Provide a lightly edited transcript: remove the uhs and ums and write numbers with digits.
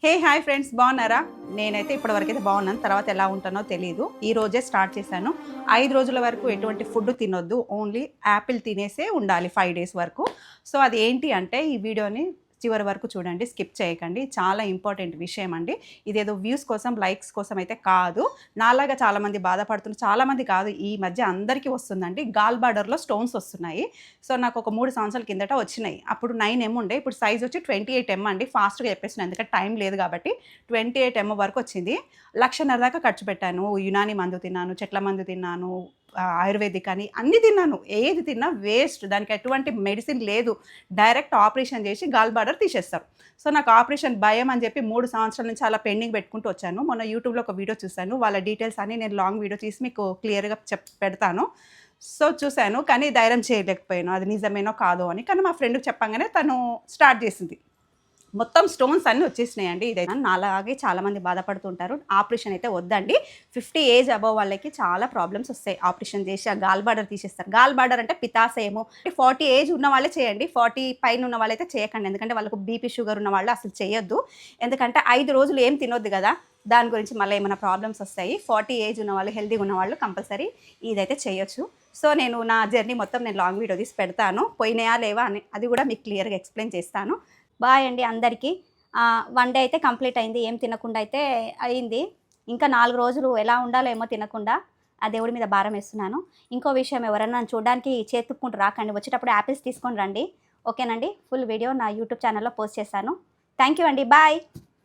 Hi friends, బాగున్నారా? నేనైతే ఇప్పటివరకైతే బాగున్నాను. తర్వాత ఎలా ఉంటానో తెలీదు. ఈ రోజే స్టార్ట్ చేశాను. 5 రోజుల వరకు ఎటువంటి ఫుడ్ తినొద్దు. ఓన్లీ యాపిల్ తినేసే ఉండాలి 5 డేస్ వరకు. సో అది ఏంటి అంటే ఈ వీడియోని చివరి వరకు చూడండి, స్కిప్ చేయకండి. చాలా ఇంపార్టెంట్ విషయం అండి. ఇదేదో వ్యూస్ కోసం, లైక్స్ కోసం అయితే కాదు. నాలాగా చాలామంది బాధపడుతున్నారు. చాలామంది కాదు, ఈ మధ్య అందరికీ వస్తుందండి. గాల్ బార్డర్లో స్టోన్స్ వస్తున్నాయి. సో నాకు ఒక 3 సంవత్సరాల కిందట వచ్చినాయి. అప్పుడు 9M ఉండే, ఇప్పుడు సైజ్ వచ్చి 28M అండి. ఫాస్ట్గా చెప్పేసిన, ఎందుకంటే టైం లేదు కాబట్టి 28M వరకు వచ్చింది. 1,50,000 దాకా ఖర్చు పెట్టాను. యునాని మందు తిన్నాను, చెట్ల మందు తిన్నాను, ఆయుర్వేదిక్ అని అన్నీ తిన్నాను. ఏది తిన్నా వేస్ట్. దానికి ఎటువంటి మెడిసిన్ లేదు. డైరెక్ట్ ఆపరేషన్ చేసి గాల్ బార్డర్ తీసేస్తారు. సో నాకు ఆపరేషన్ భయం అని చెప్పి 3 సంవత్సరాల నుంచి అలా పెండింగ్ పెట్టుకుంటూ వచ్చాను. మొన్న యూట్యూబ్లో ఒక వీడియో చూశాను. వాళ్ళ డీటెయిల్స్ అన్నీ నేను లాంగ్ వీడియో తీసి మీకు క్లియర్గా పెడతాను. సో చూశాను, కానీ ధైర్యం చేయలేకపోయాను అది నిజమేనో కాదో అని. కానీ మా ఫ్రెండ్కి చెప్పంగానే తను స్టార్ట్ చేసింది. మొత్తం స్టోన్స్ అన్నీ వచ్చేసినాయండి. ఇదైతే నాలాగే చాలామంది బాధపడుతుంటారు. ఆపరేషన్ అయితే వద్దండి. 50 ఏజ్ అబవ్ వాళ్ళకి చాలా ప్రాబ్లమ్స్ వస్తాయి. ఆపరేషన్ చేసి ఆ గాల్ బార్డర్ తీసేస్తారు. గాల్ బార్డర్ అంటే పితాశయము. 40 ఏజ్ ఉన్న వాళ్ళే చేయండి. 40 పైన ఉన్న వాళ్ళైతే చేయకండి. ఎందుకంటే వాళ్ళకు బీపీ షుగర్ ఉన్న వాళ్ళు అసలు చేయొద్దు. ఎందుకంటే 5 రోజులు ఏం తినొద్దు కదా, దాని గురించి మళ్ళీ ఏమైనా ప్రాబ్లమ్స్ వస్తాయి. 40 ఏజ్ ఉన్న వాళ్ళు, హెల్తీగా ఉన్న వాళ్ళు కంపల్సరీ ఇదైతే చేయొచ్చు. సో నేను నా జర్నీ మొత్తం నేను లాంగ్ వీడియో తీసి పెడతాను. పోయినాయా లేవా అని అది కూడా మీకు క్లియర్గా ఎక్స్ప్లెయిన్ చేస్తాను. బాయ్ అండి అందరికీ. 1 డే అయితే కంప్లీట్ అయింది. ఏం తినకుండా అయితే అయింది. ఇంకా 4 రోజులు ఎలా ఉండాలో ఏమో తినకుండా ఆ దేవుడి మీద భారం వేస్తున్నాను. ఇంకో విషయం, ఎవరన్నా నన్ను చూడడానికి చేతుక్కుంటూ రాకండి. వచ్చేటప్పుడు యాపిల్స్ తీసుకొని రండి. ఓకేనండి. ఫుల్ వీడియో నా యూట్యూబ్ ఛానల్లో పోస్ట్ చేశాను. థ్యాంక్ యూ అండి. బాయ్.